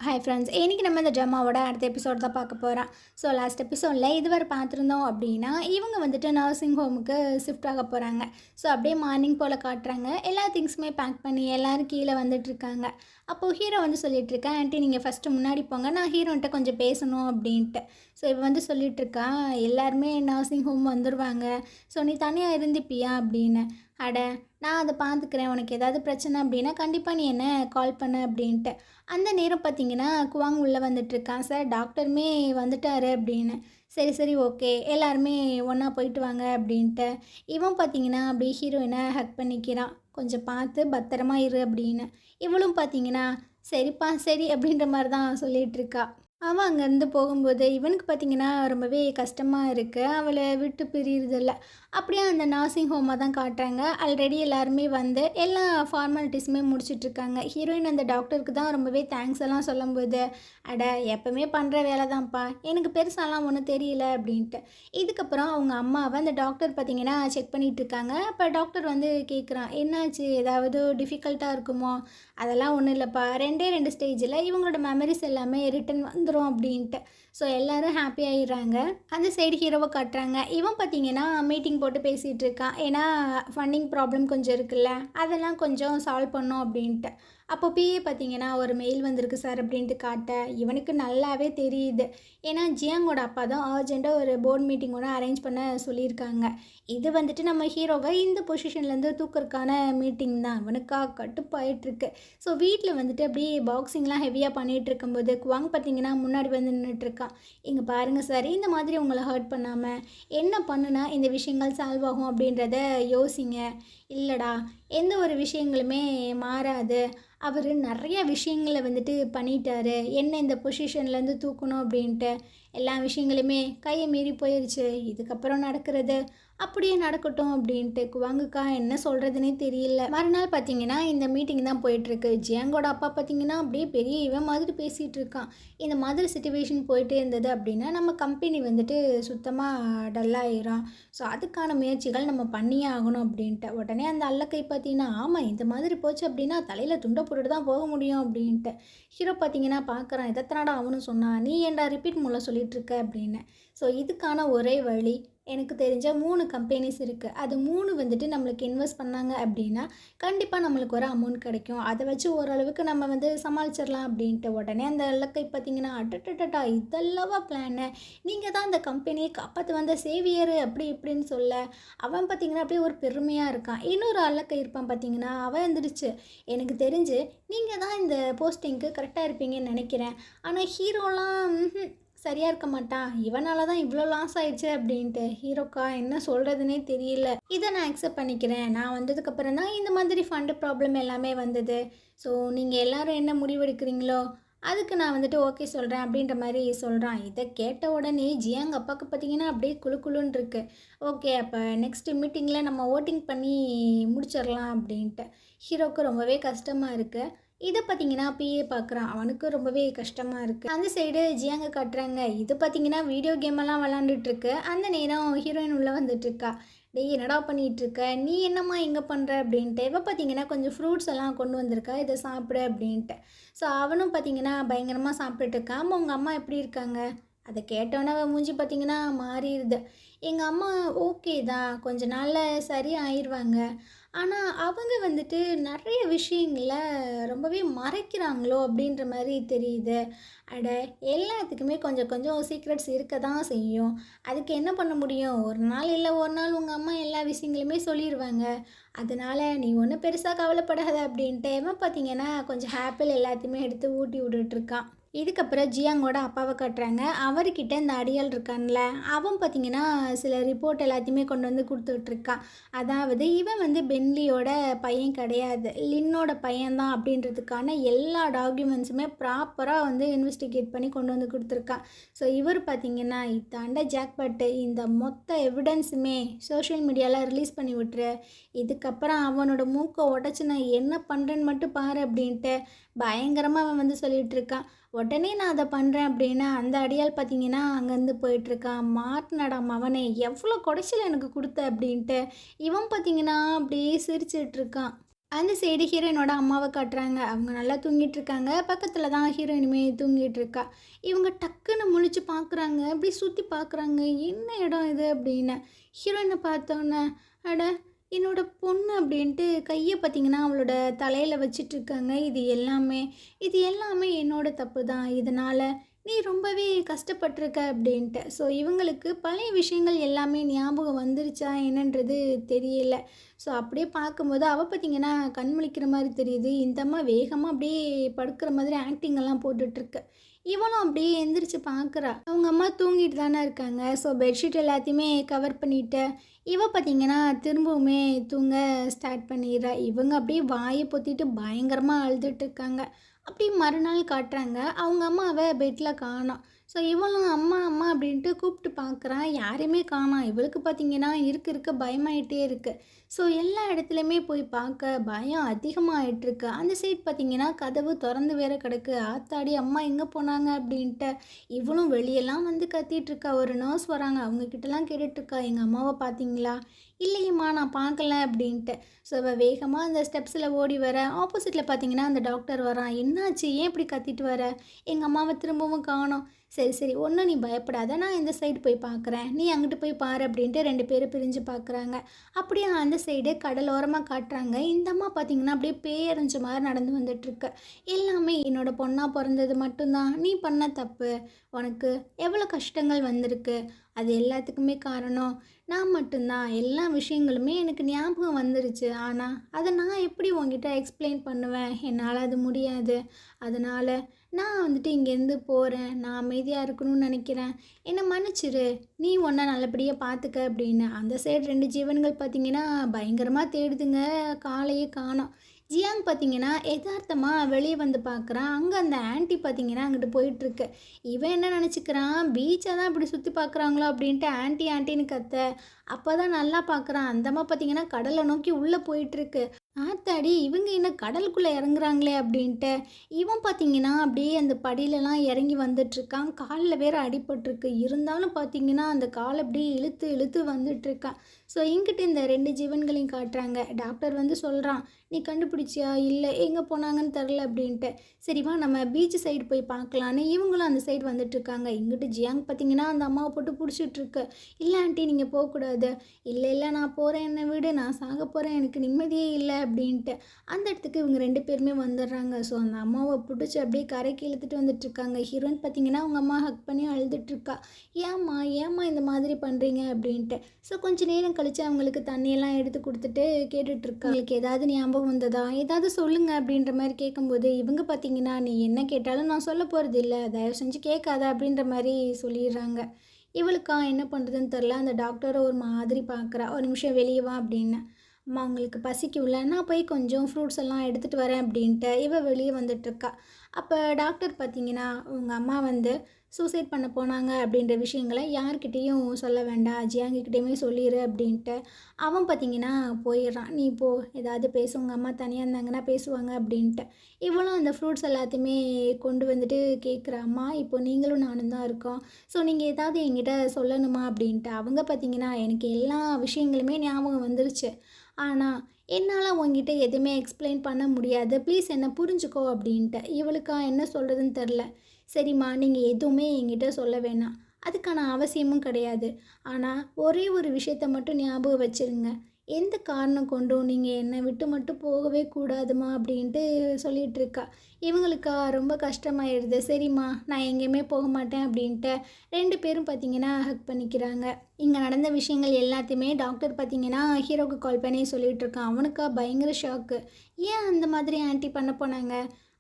Hi friends, இன்றைக்கி நம்ம இந்த ட்ராமாவோட அடுத்த எபிசோட் தான் பார்க்க போகிறோம். ஸோ லாஸ்ட் எபிசோடில் இதுவரை பார்த்துருந்தோம் அப்படின்னா இவங்க வந்துட்டு நர்சிங் ஹோமுக்கு ஷிஃப்ட் ஆக போகிறாங்க. ஸோ அப்படியே மார்னிங் போல் காட்டுறாங்க. எல்லா திங்ஸுமே பேக் பண்ணி எல்லோரும் கீழே வந்துட்டுருக்காங்க. அப்போது ஹீரோ வந்து சொல்லிகிட்ருக்கேன், ஆண்டி நீங்கள் ஃபஸ்ட்டு முன்னாடி போங்க, நான் ஹீரோன்ட்ட கொஞ்சம் பேசணும் அப்படின்ட்டு. ஸோ இவ வந்து சொல்லிகிட்ருக்கா, எல்லாருமே நர்சிங் ஹோம் வந்துடுவாங்க, ஸோ நீ தனியாக இருந்துப்பியா அப்படின்னு. அட நான் அதை பார்த்துக்கிறேன், உனக்கு ஏதாவது பிரச்சனை அப்படின்னா கண்டிப்பாக நீ என்ன கால் பண்ண அப்படின்ட்டு. அந்த நேரம் பார்த்தீங்கன்னா குவாங் உள்ளே வந்துட்டுருக்கான். சார் டாக்டருமே வந்துட்டார் அப்படின்னு. சரி சரி ஓகே, எல்லாருமே ஒன்றா போயிட்டு வாங்க அப்படின்ட்டு. இவன் பார்த்தீங்கன்னா அப்படியே ஹீரோயினை ஹக் பண்ணிக்கிறான், கொஞ்சம் பார்த்து பத்திரமா இரு அப்படின்னு. இவளும் பார்த்தீங்கன்னா சரிப்பா சரி அப்படின்ற மாதிரி தான் சொல்லிகிட்ருக்கா. அவன் அங்கேருந்து போகும்போது இவனுக்கு பார்த்திங்கன்னா ரொம்பவே கஷ்டமாக இருக்குது, அவளை விட்டு பிரியுறதில்ல. அப்படியே அந்த நர்சிங் ஹோமாக தான் காட்டுறாங்க. ஆல்ரெடி எல்லாருமே வந்து எல்லா ஃபார்மாலிட்டிஸுமே முடிச்சிட்ருக்காங்க. ஹீரோயின் அந்த டாக்டருக்கு தான் ரொம்பவே தேங்க்ஸ் எல்லாம் சொல்லும்போது, அட எப்போவுமே பண்ணுற வேலை தான்ப்பா, எனக்கு பெருசாலாம் ஒன்றும் தெரியல அப்படின்ட்டு. இதுக்கப்புறம் அவங்க அம்மாவை அந்த டாக்டர் பார்த்திங்கன்னா செக் பண்ணிகிட்ருக்காங்க. அப்போ டாக்டர் வந்து கேட்குறான், என்னாச்சு, ஏதாவது டிஃபிகல்ட்டாக இருக்குமோ? அதெல்லாம் ஒன்றும் இல்லைப்பா, 2 ஸ்டேஜில் இவங்களோட மெமரிஸ் எல்லாமே ரிட்டன் வந்துடும் அப்படின்ட்டு. ஸோ எல்லோரும் ஹாப்பி ஆகிடுறாங்க. அந்த சைடு ஹீரோவை காட்டுறாங்க. இவன் பார்த்தீங்கன்னா மீட்டிங் போட்டு பேசிகிட்டு இருக்கான். ஏன்னா ஃபண்டிங் ப்ராப்ளம் கொஞ்சம் இருக்குல்ல, அதெல்லாம் கொஞ்சம் சால்வ் பண்ணோம் அப்படின்ட்டு. அப்போ பிஏ பார்த்தீங்கன்னா ஒரு மெயில் வந்திருக்கு சார் அப்படின்ட்டு காட்ட இவனுக்கு நல்லாவே தெரியுது. ஏன்னா ஜியாங்கோட அப்பா தான் அர்ஜெண்ட்டாக ஒரு போர்ட் மீட்டிங் ஒன்று அரேஞ்ச் பண்ண சொல்லியிருக்காங்க. இது வந்துட்டு நம்ம ஹீரோவை இந்த பொசிஷன்லேருந்து தூக்கிறதுக்கான மீட்டிங் தான். அவனுக்காக கட்டுப்பாயிட்டுருக்கு. ஸோ வீட்டில் வந்துட்டு அப்படியே பாக்ஸிங்லாம் ஹெவியாக பண்ணிகிட்டு இருக்கும்போது குவாங் பார்த்தீங்கன்னா முன்னாடி வந்து நின்றுட்டுருக்கான். இங்கே பாருங்கள் சார், இந்த மாதிரி உங்களை ஹர்ட் பண்ணாமல் என்ன பண்ணுனா இந்த விஷயங்கள் சால்வ் ஆகும் அப்படின்றத யோசிங்க. இல்லைடா, எந்த ஒரு விஷயங்களுமே மாறாது, அவர் நிறைய விஷயங்களை வந்துட்டு பண்ணிட்டாரு, என்ன இந்த பொசிஷன்லேருந்து தூக்கணும் அப்படின்ட்டு. எல்லா விஷயங்களுமே கையை மீறி போயிடுச்சு, இதுக்கப்புறம் நடக்கிறது அப்படியே நடக்கட்டும் அப்படின்ட்டு. குவாங்குக்கா என்ன சொல்கிறதுனே தெரியல. மறுநாள் பார்த்தீங்கன்னா இந்த மீட்டிங் தான் போயிட்டுருக்கு. ஜியாங்கோட அப்பா பார்த்தீங்கன்னா அப்படியே பெரிய இவன் மாதிரி பேசிகிட்டு இருக்கான். இந்த மாதிரி சிச்சுவேஷன் போயிட்டே இருந்தது அப்படின்னா நம்ம கம்பெனி வந்துட்டு சுத்தமாக டல்லாகிடும். ஸோ அதுக்கான முயற்சிகள் நம்ம பண்ணியே ஆகணும் அப்படின்ட்டு. உடனே அந்த அல்லக்கை பார்த்தீங்கன்னா, ஆமாம் இந்த மாதிரி போச்சு அப்படின்னா தலையில் துண்டை போட்டுட்டு தான் போக முடியும் அப்படின்ட்டு. ஹீரோ பார்த்தீங்கன்னா பார்க்குறான், இதத்தனாடா அவனும் சொன்னான், நீ ஏன்டா ரிப்பீட் மூலம் சொல்லிகிட்ருக்க அப்படின்னு. ஸோ இதுக்கான ஒரே வழி, எனக்கு தெரிஞ்ச 3 கம்பெனிஸ் இருக்குது. அது 3 வந்துட்டு நம்மளுக்கு இன்வெஸ்ட் பண்ணாங்க அப்படின்னா கண்டிப்பாக நம்மளுக்கு ஒரு அமௌண்ட் கிடைக்கும். அதை வச்சு ஓரளவுக்கு நம்ம வந்து சமாளிச்சிடலாம் அப்படின்ட்டு. உடனே அந்த இலக்கை பார்த்தீங்கன்னா, அட்டட்டட்டா இதெல்லவா பிளானு, நீங்கள் தான் அந்த கம்பெனியை காப்பாற்ற வந்த சேவியர் அப்படி இப்படின்னு சொல்ல அவன் பார்த்திங்கன்னா அப்படியே ஒரு பெருமையாக இருக்கான். இன்னொரு இலக்கை இருப்பான் பார்த்திங்கன்னா, அவன் இருந்துருச்சு, எனக்கு தெரிஞ்சு நீங்கள் தான் இந்த போஸ்டிங்க்கு கரெக்டாக இருப்பீங்கன்னு நினைக்கிறேன், ஆனால் ஹீரோலாம் சரியாக இருக்க மாட்டான், இவனால தான் இவ்வளோ லாஸ் ஆயிடுச்சு அப்படின்ட்டு. ஹீரோக்கா என்ன சொல்கிறதுனே தெரியல. இதை நான் அக்செப்ட் பண்ணிக்கிறேன், நான் வந்ததுக்கப்புறம் தான் இந்த மாதிரி ஃபண்டு ப்ராப்ளம் எல்லாமே வந்தது. ஸோ நீங்கள் எல்லோரும் என்ன முடிவெடுக்கிறீங்களோ அதுக்கு நான் வந்துட்டு ஓகே சொல்கிறேன் அப்படின்ற மாதிரி சொல்கிறான். இதை கேட்ட உடனே ஜியாங் அப்பாவுக்கு பார்த்தீங்கன்னா அப்படியே குழு குழுன்னு இருக்குது. ஓகே, அப்போ நெக்ஸ்ட் மீட்டிங்கில் நம்ம ஓட்டிங் பண்ணி முடிச்சிடலாம் அப்படின்ட்டு. ஹீரோவுக்கு ரொம்பவே கஷ்டமாக இருக்குது. இதை பார்த்தீங்கன்னா பிஏ பார்க்குறான், அவனுக்கு ரொம்பவே கஷ்டமாக இருக்குது. அந்த சைடு ஜியாங்க காட்டுறாங்க. இது பார்த்தீங்கன்னா வீடியோ கேமெல்லாம் விளாண்டுட்டுருக்கு. அந்த நேரம் ஹீரோயின் உள்ளே வந்துட்டுருக்கா. டேய் என்னடா பண்ணிகிட்ருக்க, நீ என்னம்மா இங்கே பண்ணுற அப்படின்ட்டு. இவ பார்த்தீங்கன்னா கொஞ்சம் ஃப்ரூட்ஸ் எல்லாம் கொண்டு வந்திருக்கா, இதை சாப்பிடு அப்படின்ட்டு. ஸோ அவனும் பார்த்தீங்கன்னா பயங்கரமாக சாப்பிட்டுட்ருக்கான். ஆமாம் உங்கள் அம்மா எப்படி இருக்காங்க? அதை கேட்டோன்னே அவன் மூஞ்சி பார்த்திங்கன்னா மாறிடுது. எங்கள் அம்மா ஓகே தான், கொஞ்ச நாளில் சரி ஆயிடுவாங்க, ஆனால் அவங்க வந்துட்டு நிறைய விஷயங்களை ரொம்பவே மறைக்கிறாங்களோ அப்படின்ற மாதிரி தெரியுது. அட எல்லாத்துக்குமே கொஞ்சம் கொஞ்சம் சீக்ரெட்ஸ் இருக்க தான் செய்யும், அதுக்கு என்ன பண்ண முடியும், ஒரு நாள் இல்லை ஒரு நாள் உங்கள் அம்மா எல்லா விஷயங்களுமே சொல்லிடுவாங்க, அதனால் நீ ஒன்றும் பெருசாக கவலைப்படாத அப்படின்ட்டு. இவன் பார்த்திங்கன்னா கொஞ்சம் ஆப்பிள் எல்லாத்தையுமே எடுத்து ஊட்டி விட்டுட்ருக்கான். இதுக்கப்புறம் ஜியாங்கோட அப்பாவை காட்டுறாங்க. அவர்கிட்ட இந்த அடியாள் இருக்கான்ல, அவன் பார்த்திங்கன்னா சில ரிப்போர்ட் எல்லாத்தையுமே கொண்டு வந்து கொடுத்துட்ருக்கான். அதாவது இவன் வந்து பென்லியோட பையன் கிடையாது, லின்னோட பையன்தான் அப்படின்றதுக்கான எல்லா டாக்குமெண்ட்ஸுமே ப்ராப்பராக வந்து இன்வெஸ்டிகேட் பண்ணி கொண்டு வந்து கொடுத்துருக்கான். ஸோ இவர் பார்த்திங்கன்னா இத்தாண்ட ஜாக்பாட்டு, இந்த மொத்த எவிடன்ஸுமே சோஷியல் மீடியாவில் ரிலீஸ் பண்ணி விட்டுரு, இதுக்கப்புறம் அவனோட மூக்கை உடச்சி நான் என்ன பண்ணுறேன்னு மட்டும் பாரு அப்படின்ட்டு பயங்கரமாக அவன் வந்து சொல்லிகிட்டு இருக்கான். உடனே நான் அதை பண்ணுறேன் அப்படின்னா அந்த அடியால் பார்த்தீங்கன்னா அங்கேருந்து போயிட்டுருக்கான். மாட்டினடாம் அவனை, எவ்வளோ குடைச்சல் எனக்கு கொடுத்த அப்படின்ட்டு. இவன் பார்த்தீங்கன்னா அப்படியே சிரிச்சிட்ருக்கான். அந்த சைடு ஹீரோயினோட அம்மாவை காட்டுறாங்க. அவங்க நல்லா தூங்கிட்டு இருக்காங்க. பக்கத்தில் தான் ஹீரோயினுமே தூங்கிட்டு இருக்கா. இவங்க டக்குன்னு முழிச்சு பார்க்குறாங்க. அப்படி சுற்றி பார்க்குறாங்க. என்ன இடம் இது அப்படின்னு. ஹீரோயினை பார்த்தோன்னே, அட என்னோட பொண்ணு அப்படின்ட்டு கையை பார்த்தீங்கன்னா அவளோட தலையில் வச்சிட்ருக்காங்க. இது எல்லாமே என்னோட தப்பு தான். இதனால் நீ ரொம்பவே கஷ்டப்பட்டிருக்க அப்படின்ட்டு. ஸோ இவங்களுக்கு பழைய விஷயங்கள் எல்லாமே ஞாபகம் வந்துருச்சா என்னன்றது தெரியல. ஸோ அப்படியே பார்க்கும்போது அவள் பார்த்தீங்கன்னா கண் முழிக்கிற மாதிரி தெரியுது. இந்த அம்மா வேகமாக அப்படியே படுக்கிற மாதிரி ஆக்டிங் எல்லாம் போட்டுட்ருக்கு. இவளும் அப்படியே எந்திரிச்சு பார்க்குறா. அவங்க அம்மா தூங்கிட்டு தானே இருக்காங்க. ஸோ பெட்ஷீட் எல்லாத்தையுமே கவர் பண்ணிவிட்டு இவ பார்த்தீங்கன்னா திரும்பவுமே தூங்க ஸ்டார்ட் பண்ணிடுறா. இவங்க அப்படியே வாயை பொத்திட்டு பயங்கரமாக அழுதுட்டு இருக்காங்க. அப்படி மறுநாள் காட்டுறாங்க. அவங்க அம்மாவை பெட்டில் காணோம். ஸோ இவளும் அம்மா அம்மா அப்படின்ட்டு கூப்பிட்டு பார்க்குறான். யாரையுமே காணோம். இவளுக்கு பார்த்தீங்கன்னா இருக்க பயமாயிட்டே இருக்குது. ஸோ எல்லா இடத்துலையுமே போய் பார்க்க பயம் அதிகமாகிட்டுருக்கு. அந்த சைட் பார்த்தீங்கன்னா கதவு திறந்து வேற கிடக்கு. ஆத்தாடி அம்மா எங்கே போனாங்க அப்படின்ட்டு இவளும் வெளியெல்லாம் வந்து கத்திகிட்ருக்கா. ஒரு நர்ஸ் வராங்க. அவங்கக்கிட்டலாம் கேட்டுட்ருக்கா, எங்கள் அம்மாவை பார்த்தீங்களா? இல்லையம்மா நான் பார்க்கல அப்படின்ட்டு. ஸோ அவள் வேகமாக அந்த ஸ்டெப்ஸில் ஓடி வர ஆப்போசிட்டில் பார்த்தீங்கன்னா அந்த டாக்டர் வரான். என்னாச்சு, ஏன் இப்படி கத்திட்டு வர? எங்கள் அம்மாவை திரும்பவும் காணோம். சரி சரி ஒன்றும் நீ பயப்படாத, நான் இந்த சைடு போய் பார்க்குறேன், நீ அங்கிட்டு போய் பாரு அப்படின்ட்டு 2 பேரும் பிரிஞ்சு பார்க்குறாங்க. அப்படியே அந்த சைடு கடலோரமாக காட்டுறாங்க. இந்த அம்மா பார்த்தீங்கன்னா அப்படியே பேயறிஞ்ச மாதிரி நடந்து வந்துட்டுருக்கு. எல்லாமே என்னோட பொண்ணாக பிறந்தது மட்டும்தான் நீ பண்ண தப்பு. உனக்கு எவ்வளோ கஷ்டங்கள் வந்திருக்கு. அது எல்லாத்துக்குமே காரணம் நான் மட்டும்தான். எல்லா விஷயங்களுமே எனக்கு ஞாபகம் வந்துருச்சு. ஆனால் அதை நான் எப்படி உங்ககிட்ட எக்ஸ்பிளைன் பண்ணுவேன்? என்னால் அது முடியாது. அதனால் நான் வந்துட்டு இங்கேருந்து போகிறேன். நான் அமைதியாக இருக்கணும்னு நினைக்கிறேன். என்னை மன்னிச்சிரு. நீ உன்னை நல்லபடியாக பார்த்துக்க அப்படின்னு. அந்த சைடு 2 ஜீவன்கள் பார்த்தீங்கன்னா பயங்கரமாக தேடுதுங்க. காலையே காணோம். ஜியாங் பார்த்தீங்கன்னா எதார்த்தமாக வெளியே வந்து பார்க்குறான். அங்கே அந்த ஆன்ட்டி பார்த்தீங்கன்னா அங்கிட்டு போயிட்டுருக்கு. இவன் என்ன நினச்சிக்கிறான், பீச்சை தான் இப்படி சுற்றி பார்க்குறாங்களோ அப்படின்ட்டு ஆன்ட்டி ஆன்ட்டின்னு கத்த. அப்போ தான் நல்லா பார்க்குறான். அந்தம்மா பார்த்தீங்கன்னா கடலை நோக்கி உள்ளே போயிட்டுருக்கு. ஆத்தாடி இவங்க என்ன கடலுக்குள்ளே இறங்குறாங்களே அப்படின்ட்டு இவன் பார்த்தீங்கன்னா அப்படியே அந்த படியிலலாம் இறங்கி வந்துட்டுருக்கான். காலில் வேற அடிபட்டிருக்கு. இருந்தாலும் பார்த்தீங்கன்னா அந்த காலை அப்படியே இழுத்து இழுத்து வந்துட்டுருக்கான். ஸோ இங்கிட்டு இந்த 2 ஜீவன்களையும் காட்டுறாங்க. டாக்டர் வந்து சொல்கிறான், நீ கண்டுபிடிச்சியா? இல்லை, எங்கே போனாங்கன்னு தெரில அப்படின்ட்டு. சரிவா நம்ம பீச் சைடு போய் பார்க்கலான்னு இவங்களும் அந்த சைடு வந்துட்டுருக்காங்க. இங்கிட்டு ஜியாங் பார்த்தீங்கன்னா அந்த அம்மாவை போட்டு பிடிச்சிட்ருக்கு. இல்லை ஆண்டி நீங்கள் போகக்கூடாது. இல்லை இல்லை நான் போகிறேன், என்னை விடு, நான் சாக போகிறேன், எனக்கு நிம்மதியே இல்லை அப்படின்ட்டு. அந்த இடத்துக்கு இவங்க 2 பேருமே வந்துடுறாங்க. ஸோ அந்த அம்மாவை பிடிச்சி அப்படியே கரைக்கு இழுத்துட்டு வந்துட்டுருக்காங்க. ஹீரோயின் பார்த்தீங்கன்னா அவங்க அம்மா ஹக் பண்ணி அழுதுட்டுருக்கா. ஏம்மா ஏம்மா இந்த மாதிரி பண்ணுறீங்க அப்படின்ட்டு. ஸோ கொஞ்சம் நேரம் கழித்து அவங்களுக்கு தண்ணியெல்லாம் எடுத்து கொடுத்துட்டு கேட்டுட்ருக்கா. உங்களுக்கு ஏதாவது ஞாபகம் வந்ததா, ஏதாவது சொல்லுங்கள் அப்படின்ற மாதிரி கேட்கும்போது இவங்க பார்த்தீங்கன்னா நீ என்ன கேட்டாலும் நான் சொல்ல போகிறது இல்லை, தயவு செஞ்சு கேட்காத அப்படின்ற மாதிரி சொல்லிடுறாங்க. இவளுக்கா என்ன பண்ணுறதுன்னு தெரில. அந்த டாக்டரை ஒரு மாதிரி பார்க்குறா. ஒரு நிமிஷம் வெளியே வா அப்படின்னு. அம்மா உங்களுக்கு பசிக்கும்ல, நான் போய் கொஞ்சம் ஃப்ரூட்ஸ் எல்லாம் எடுத்துகிட்டு வரேன் அப்படின்ட்டு இவ வெளியே வந்துட்டுருக்கா. அப்போ டாக்டர் பார்த்தீங்கன்னா உங்கள் அம்மா வந்து சூசைட் பண்ண போனாங்க அப்படின்ற விஷயங்களை யார்கிட்டேயும் சொல்ல வேண்டாம், ஜியாங்கிக்கிட்டேயுமே சொல்லிடு அப்படின்ட்டு அவன் பார்த்தீங்கன்னா போயிடுறான். நீ போ, ஏதாவது பேசு, உங்கள் அம்மா தனியாக இருந்தாங்கன்னா பேசுவாங்க அப்படின்ட்டு. இவளும் அந்த ஃப்ரூட்ஸ் எல்லாத்தையுமே கொண்டு வந்துட்டு கேட்குறா. அம்மா இப்போ நீங்களும் நானும் தான் இருக்கோம், ஸோ நீங்கள் ஏதாவது என்கிட்ட சொல்லணுமா அப்படின்ட்டு. அவங்க பார்த்தீங்கன்னா எனக்கு எல்லா விஷயங்களுமே ஞாபகம் வந்துருச்சு, ஆனால் என்னால் உங்ககிட்ட எதுவுமே எக்ஸ்பிளைன் பண்ண முடியாது, ப்ளீஸ் என்னை புரிஞ்சுக்கோ அப்படின்ட்டு. இவளுக்கா என்ன சொல்கிறதுன்னு தெரில. சரிம்மா நீங்கள் எதுவுமே என்கிட்ட சொல்ல வேணாம், அதுக்கான அவசியமும் கிடையாது. ஆனால் ஒரே ஒரு விஷயத்த மட்டும் ஞாபகம் வச்சுருங்க, எந்த காரணம் கொண்டும் நீங்கள் என்னை விட்டு மட்டும் போகவே கூடாதுமா அப்படின்ட்டு சொல்லிகிட்ருக்கா. இவங்களுக்கா ரொம்ப கஷ்டமாயிடுது. சரிம்மா நான் எங்கேயுமே போக மாட்டேன் அப்படின்ட்டு 2 பேரும் பார்த்தீங்கன்னா ஹக் பண்ணிக்கிறாங்க. இங்கே நடந்த விஷயங்கள் எல்லாத்தையுமே டாக்டர் பார்த்தீங்கன்னா ஹீரோவுக்கு கால் பண்ணி சொல்லிகிட்ருக்கான். அவனுக்கா பயங்கர ஷாக்கு. ஏன் அந்த மாதிரி ஆன்ட்டி பண்ண போனாங்க?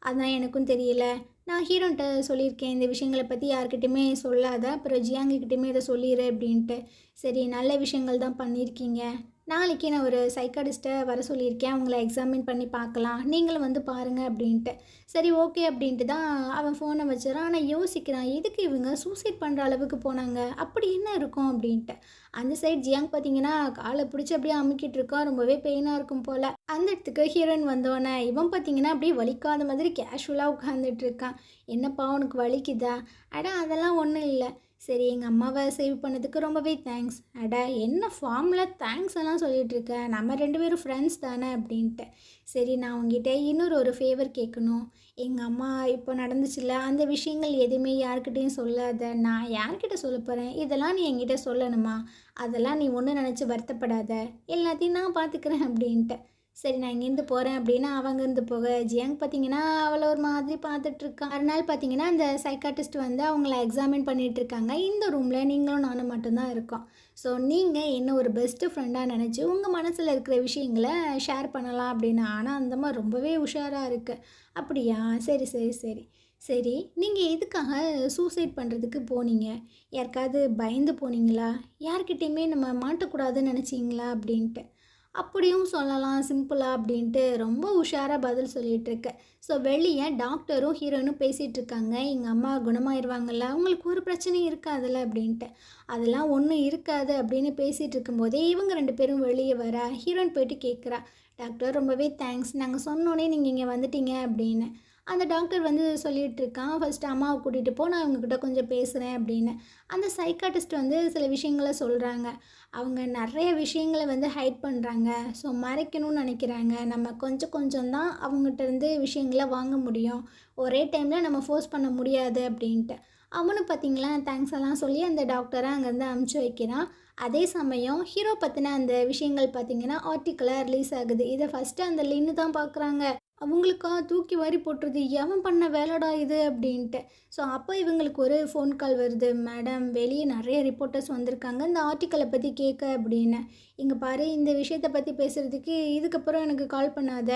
அதான் எனக்கும் தெரியல. நான் ஹீரோன்ட்ட சொல்லியிருக்கேன், இந்த விஷயங்களை பற்றி யார்கிட்டையுமே சொல்லாத, அப்புறம் ஜியாங்கிக்கிட்டையுமே இதை சொல்லிடு அப்படின்ட்டு. சரி நல்ல விஷயங்கள் தான் பண்ணியிருக்கீங்க. நாளைக்கு நான் ஒரு சைக்காட்டிஸ்ட்டை வர சொல்லியிருக்கேன், அவங்கள எக்ஸாமின் பண்ணி பார்க்கலாம், நீங்களும் வந்து பாருங்கள் அப்படின்ட்டு. சரி ஓகே அப்படின்ட்டு தான் அவன் ஃபோனை வச்சிடறான். ஆனால் யோசிக்கிறான், எதுக்கு இவங்க சூசைட் பண்ணுற அளவுக்கு போனாங்க, அப்படி என்ன இருக்கும் அப்படின்ட்டு. அந்த சைட் ஜியாங் பார்த்தீங்கன்னா காலை பிடிச்சி அப்படியே அமுக்கிட்டு இருக்கான். ரொம்பவே பெயினாக இருக்கும் போல். அந்த இடத்துக்கு ஹீரோயின் வந்தோடனே இவன் பார்த்தீங்கன்னா அப்படியே வலிக்காத மாதிரி கேஷுவலாக உட்காந்துட்டு இருக்கான். என்னப்பா உனக்கு வலிக்குதா? அட அதெல்லாம் ஒன்றும் இல்லை, சரி எங்கள் அம்மாவை சேவ் பண்ணதுக்கு ரொம்பவே தேங்க்ஸ். அட என்ன ஃபார்மில் தேங்க்ஸ் எல்லாம் சொல்லிகிட்டு இருக்க, நம்ம 2 பேரும் ஃப்ரெண்ட்ஸ் தானே அப்படின்ட்டு. சரி நான் உங்ககிட்ட ஒரு ஃபேவர் கேட்கணும். எங்கள் அம்மா இப்போ நடந்துச்சுல்ல அந்த விஷயங்கள் எதுவுமே யார்கிட்டையும் சொல்லாத. நான் யார்கிட்ட சொல்ல போகிறேன், இதெல்லாம் நீ என்கிட்ட சொல்லணுமா? அதெல்லாம் நீ ஒன்றும் நினச்சி வருத்தப்படாத, எல்லாத்தையும் நான் பார்த்துக்கிறேன் அப்படின்ட்டு. சரி நான் இங்கேருந்து போகிறேன் அப்படின்னா அவங்க இருந்து போக ஜியாங் பார்த்தீங்கன்னா அவளை ஒரு மாதிரி பார்த்துட்ருக்கான். மறுநாள் பார்த்தீங்கன்னா அந்த சைக்காட்டிஸ்ட் வந்து அவங்கள எக்ஸாமின் பண்ணிகிட்ருக்காங்க. இந்த ரூமில் நீங்களும் நானும் மட்டும்தான் இருக்கோம். ஸோ நீங்கள் என்ன ஒரு பெஸ்ட்டு ஃப்ரெண்டாக நினச்சி உங்கள் மனசில் இருக்கிற விஷயங்களை ஷேர் பண்ணலாம் அப்படின்னு. ஆனால் அந்த மாதிரி ரொம்பவே உஷாராக இருக்குது. அப்படியா, சரி சரி சரி சரி நீங்கள் எதுக்காக சூசைட் பண்ணுறதுக்கு போனீங்க? யாருக்காவது பயந்து போனீங்களா? யார்கிட்டையுமே நம்ம மாட்டக்கூடாதுன்னு நினச்சிங்களா அப்படின்ட்டு. அப்படியும் சொல்லலாம் சிம்பிளாக அப்படின்ட்டு ரொம்ப உஷாராக பதில் சொல்லிகிட்ருக்கு. ஸோ வெளியே டாக்டரும் ஹீரோயினும் பேசிகிட்டு இருக்காங்க. எங்கள் அம்மா குணமாயிருவாங்கல்ல, அவங்களுக்கு ஒரு பிரச்சனையும் இருக்காதுல்ல அப்படின்ட்டு. அதெல்லாம் ஒன்றும் இருக்காது அப்படின்னு பேசிகிட்டு இருக்கும்போதே இவங்க 2 பேரும் வெளியே வர ஹீரோயின் போயிட்டு கேட்குறா, டாக்டர் ரொம்பவே தேங்க்ஸ், நாங்கள் சொன்னோன்னே நீங்கள் இங்கே வந்துட்டீங்க அப்படின்னு. அந்த டாக்டர் வந்து சொல்லிகிட்டு இருக்கான், ஃபஸ்ட்டு அம்மாவை கூட்டிகிட்டு போ, நான் இவங்ககிட்ட கொஞ்சம் பேசுகிறேன் அப்படின்னு. அந்த சைக்காட்டிஸ்ட் வந்து சில விஷயங்களை சொல்கிறாங்க. அவங்க நிறைய விஷயங்களை வந்து ஹைட் பண்ணுறாங்க. ஸோ மறைக்கணும்னு நினைக்கிறாங்க. நம்ம கொஞ்சம் கொஞ்சம் தான் அவங்ககிட்ட இருந்து விஷயங்களை வாங்க முடியும், ஒரே டைமில் நம்ம ஃபோர்ஸ் பண்ண முடியாது அப்படின்ட்டு. அவனும் பார்த்திங்களா தேங்க்ஸ் எல்லாம் சொல்லி அந்த டாக்டரை அங்கேருந்து அமுச்சு வைக்கிறான். அதே சமயம் ஹீரோ பற்றின அந்த விஷயங்கள் பார்த்திங்கன்னா ஆர்டிக்கலாக ரிலீஸ் ஆகுது. இதை ஃபஸ்ட்டு அந்த லின்னு தான் பார்க்குறாங்க. அவங்களுக்கா தூக்கி வாரி போட்டுருது, எவன் பண்ண வேலைடா இது அப்படின்ட்டு. ஸோ அப்போ இவங்களுக்கு ஒரு ஃபோன் கால் வருது, மேடம் வெளியே நிறைய ரிப்போர்ட்டர்ஸ் வந்திருக்காங்க இந்த ஆர்டிக்கலை பற்றி கேட்க அப்படின்னு. இங்கே பாரு, இந்த விஷயத்தை பற்றி பேசுகிறதுக்கு இதுக்கப்புறம் எனக்கு கால் பண்ணாத,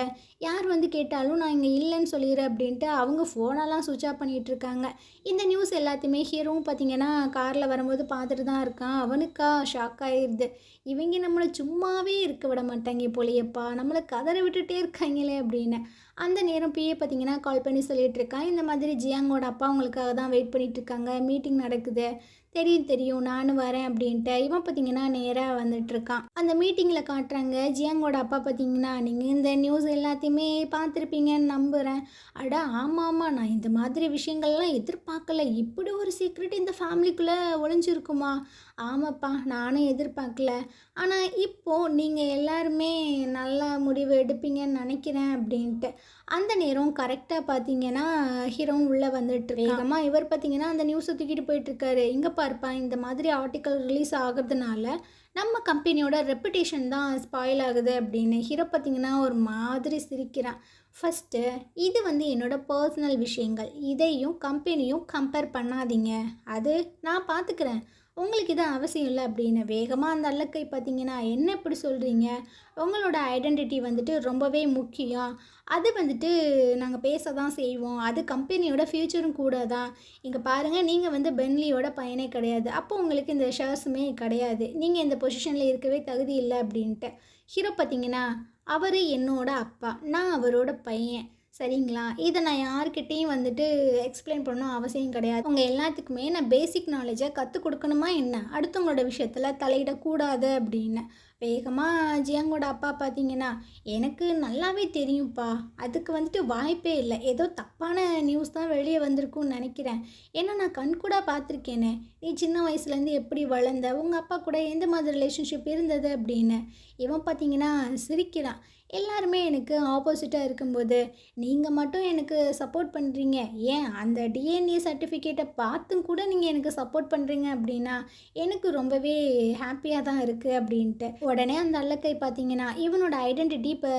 யார் வந்து கேட்டாலும் நான் இங்கே இல்லைன்னு சொல்லிடுறேன் அப்படின்ட்டு அவங்க ஃபோனெல்லாம் சுவிட்ச் ஆஃப் பண்ணிகிட்ருக்காங்க. இந்த நியூஸ் எல்லாத்தையுமே ஹீரோவும் பார்த்திங்கன்னா காரில் வரும்போது பார்த்துட்டு தான் இருக்கான். அவனுக்கா ஷாக் ஆகிடுது. இவங்க நம்மளை சும்மாவே இருக்க விட மாட்டாங்க போலையப்பா, நம்மளை கதற விட்டுட்டே இருக்காங்களே அப்படின்னு. அந்த நேரம் பிஏ பார்த்தீங்கன்னா கால் பண்ணி சொல்லிகிட்டு இருக்கான், இந்த மாதிரி ஜியாங்கோட அப்பா அவங்களுக்காக தான் வெயிட் பண்ணிகிட்ருக்காங்க, மீட்டிங் நடக்குது, தெரியும் தெரியும் நானும் வரேன் அப்படின்ட்டு. இவன் பார்த்தீங்கன்னா நேராக வந்துட்டுருக்கான். அந்த மீட்டிங்கில் காட்டுறாங்க ஜியாங்கோட அப்பா பார்த்தீங்கன்னா, நீங்கள் இந்த நியூஸ் எல்லாத்தையுமே பார்த்துருப்பீங்கன்னு நம்புகிறேன். அட ஆமாம் ஆமாம், நான் இந்த மாதிரி விஷயங்கள்லாம் எதிர்பார்க்கல, இப்படி ஒரு சீக்ரெட் இந்த ஃபேமிலிக்குள்ளே ஒளிஞ்சிருக்குமா? ஆமாப்பா, நானும் எதிர்பார்க்கல. ஆனால் இப்போது நீங்கள் எல்லாருமே நல்ல முடிவு எடுப்பீங்கன்னு நினைக்கிறேன் அப்படின்ட்டு. அந்த நேரம் கரெக்டாக பார்த்தீங்கன்னா ஹீரோவும் உள்ளே வந்துட்டு வேகமாக இவர் பார்த்தீங்கன்னா அந்த நியூஸை தூக்கிட்டு போயிட்டுருக்காரு. இங்கே பார்ப்பா, இந்த மாதிரி ஆர்டிக்கல் ரிலீஸ் ஆகிறதுனால நம்ம கம்பெனியோட ரெப்புடேஷன் தான் ஸ்பாயில் ஆகுது அப்படின்னு. ஹீரோ பார்த்தீங்கன்னா ஒரு மாதிரி சிரிக்கிறான். ஃபஸ்ட்டு இது வந்து என்னோடய பர்சனல் விஷயங்கள், இதையும் கம்பெனியும் கம்பேர் பண்ணாதீங்க, அது நான் பார்த்துக்கிறேன், உங்களுக்கு இது அவசியம் இல்லை அப்படின்னு. வேகமாக அந்த அல்லக்கை பார்த்தீங்கன்னா, என்ன இப்படி சொல்கிறீங்க, உங்களோட ஐடென்டிட்டி வந்துட்டு ரொம்பவே முக்கியம், அது வந்துட்டு நாங்கள் பேச தான் செய்வோம், அது கம்பெனியோட ஃப்யூச்சரும் கூட தான். இங்கே பாருங்கள், நீங்கள் வந்து பென்லியோட பையனே கிடையாது, அப்போ உங்களுக்கு இந்த ஷேர்ஸுமே கிடையாது, நீங்கள் இந்த பொசிஷனில் இருக்கவே தகுதி இல்லை அப்படின்ட்டு. ஹீரோ பார்த்தீங்கன்னா, அவர் என்னோட அப்பா, நான் அவரோட பையன், சரிங்களா? இதை நான் யார்கிட்டேயும் வந்துட்டு எக்ஸ்பிளைன் பண்ணணும் அவசியம் கிடையாது. உங்கள் எல்லாத்துக்குமே நான் பேசிக் நாலேஜை கற்றுக் கொடுக்கணுமா என்ன, அடுத்தவங்களோட விஷயத்தில் தலையிடக்கூடாது அப்படின்னு. வேகமாக ஜியாங்கோட அப்பா பார்த்தீங்கன்னா, எனக்கு நல்லாவே தெரியும்ப்பா, அதுக்கு வந்துட்டு வாய்ப்பே இல்லை, ஏதோ தப்பான நியூஸ் தான் வெளியே வந்திருக்குன்னு நினைக்கிறேன், ஏன்னா நான் கண்கூட பார்த்துருக்கேனே, நீ சின்ன வயசுலேருந்து எப்படி வளர்ந்த, உங்கள் அப்பா கூட எந்த மாதிரி ரிலேஷன்ஷிப் இருந்தது அப்படின்னு. இவன் பார்த்தீங்கன்னா சிரிக்கிறான். எல்லாருமே எனக்கு ஆப்போசிட்டாக இருக்கும்போது நீங்கள் மட்டும் எனக்கு சப்போர்ட் பண்ணுறீங்க, ஏன் அந்த டிஎன்ஏ சர்டிஃபிகேட்டை பார்த்தும் கூட நீங்கள் எனக்கு சப்போர்ட் பண்ணுறீங்க அப்படின்னா எனக்கு ரொம்பவே ஹாப்பியாக தான் இருக்குது அப்படின்ட்டு. உடனே அந்த அல்லக்கை பார்த்தீங்கன்னா, இவனோட ஐடென்டிட்டி இப்போ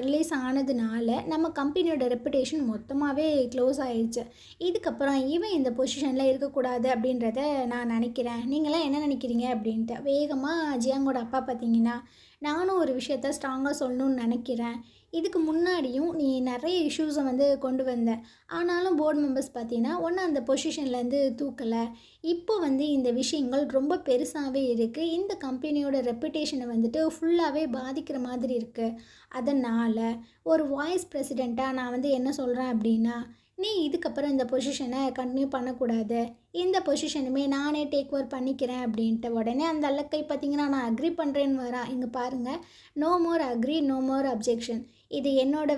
ரிலீஸ் ஆனதுனால நம்ம கம்பெனியோட ரெப்புடேஷன் மொத்தமாகவே க்ளோஸ் ஆகிடுச்சு. இதுக்கப்புறம் இவன் இந்த பொசிஷனில் இருக்கக்கூடாது அப்படின்றத நான் நினைக்கிறேன், நீங்களாம் என்ன நினைக்கிறீங்க அப்படின்ட்டு. வேகமாக ஜியாங்கோட அப்பா பார்த்தீங்கன்னா, நானும் ஒரு விஷயத்த ஸ்ட்ராங்காக சொல்லணும்னு நினைக்கிறேன், இதுக்கு முன்னாடியும் நீ நிறைய இஷ்யூஸை வந்து கொண்டு வந்த, ஆனாலும் போர்டு மெம்பர்ஸ் பார்த்தீங்கன்னா ஒன்று அந்த பொசிஷன்லேருந்து தூக்கலை, இப்போ வந்து இந்த விஷயங்கள் ரொம்ப பெருசாகவே இருக்குது, இந்த கம்பெனியோட ரெப்புடேஷனை வந்துட்டு ஃபுல்லாகவே பாதிக்கிற மாதிரி இருக்குது. அதனால் ஒரு வாய்ஸ் பிரசிடெண்ட்டாக நான் வந்து என்ன சொல்கிறேன் அப்படின்னா, நீ இதுக்கப்புறம் இந்த பொசிஷனை கண்டினியூ பண்ணக்கூடாது, இந்த பொசிஷனுமே நானே டேக் ஓவர் பண்ணிக்கிறேன் அப்படின்ட்டு. உடனே அந்த அல்லக்கை பார்த்தீங்கன்னா, நான் அக்ரி பண்ணுறேன்னு வரா. இங்கே பாருங்கள், no more agree no more objection, இது என்னோட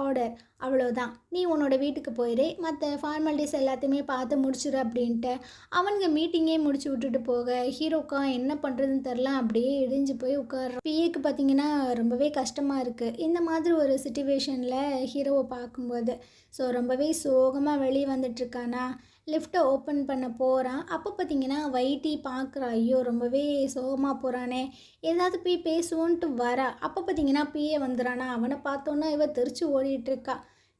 ஆர்டர், அவ்வளோதான். நீ உன்னோட வீட்டுக்கு போயிரு. மற்ற ஃபார்மாலிட்டிஸ் எல்லாத்தையுமே பார்த்து முடிச்சிரு அப்படின்ட்டு அவனுங்க மீட்டிங்கே முடிச்சு விட்டுட்டு போக ஹீரோக்கா என்ன பண்ணுறதுன்னு தெரில அப்படியே இடிஞ்சு போய் உட்கார்றான். பிஏக்கு பார்த்தீங்கன்னா ரொம்பவே கஷ்டமாக இருக்குது இந்த மாதிரி ஒரு சுச்சுவேஷனில் ஹீரோவை பார்க்கும்போது. ஸோ ரொம்பவே சோகமாக வெளியே வந்துட்டுருக்கானா, லிஃப்ட்டை ஓப்பன் பண்ண போகிறான். அப்போ பார்த்தீங்கன்னா வைட்டி பார்க்குறா, ஐயோ ரொம்பவே சோகமாக போகிறானே, ஏதாவது போய் பேசுவோன்ட்டு வரா. அப்போ பார்த்தீங்கன்னா பிஏ வந்துடுறானா, அவனை பார்த்தோன்னா இவ தெரிச்சு ஓடிட்டுருக்கா.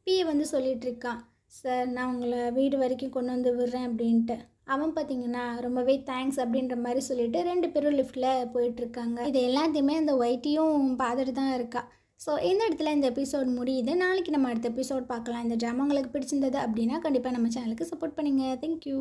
பிஏ சொல்லிகிட்ருக்கான், சார் நான் உங்களை வீடு வரைக்கும் கொண்டு வந்து விடுறேன் அப்படின்ட்டு. அவன் பார்த்தீங்கன்னா ரொம்பவே தேங்க்ஸ் அப்படின்ற மாதிரி சொல்லிவிட்டு 2 பேரும் லிஃப்ட்டில் போயிட்டுருக்காங்க. இது எல்லாத்தையுமே அந்த ஒயிட்டியும் பார்த்துட்டு தான் இருக்கா. ஸோ இந்த இடத்துல இந்த எபிசோட் முடியுது. நாளைக்கு நம்ம அடுத்த எபிசோட் பார்க்கலாம். இந்த ட்ராமா உங்களுக்கு பிடிச்சிருந்தது அப்படின்னா கண்டிப்பாக நம்ம சேனலுக்கு சப்போர்ட் பண்ணுங்கள். தேங்க்யூ.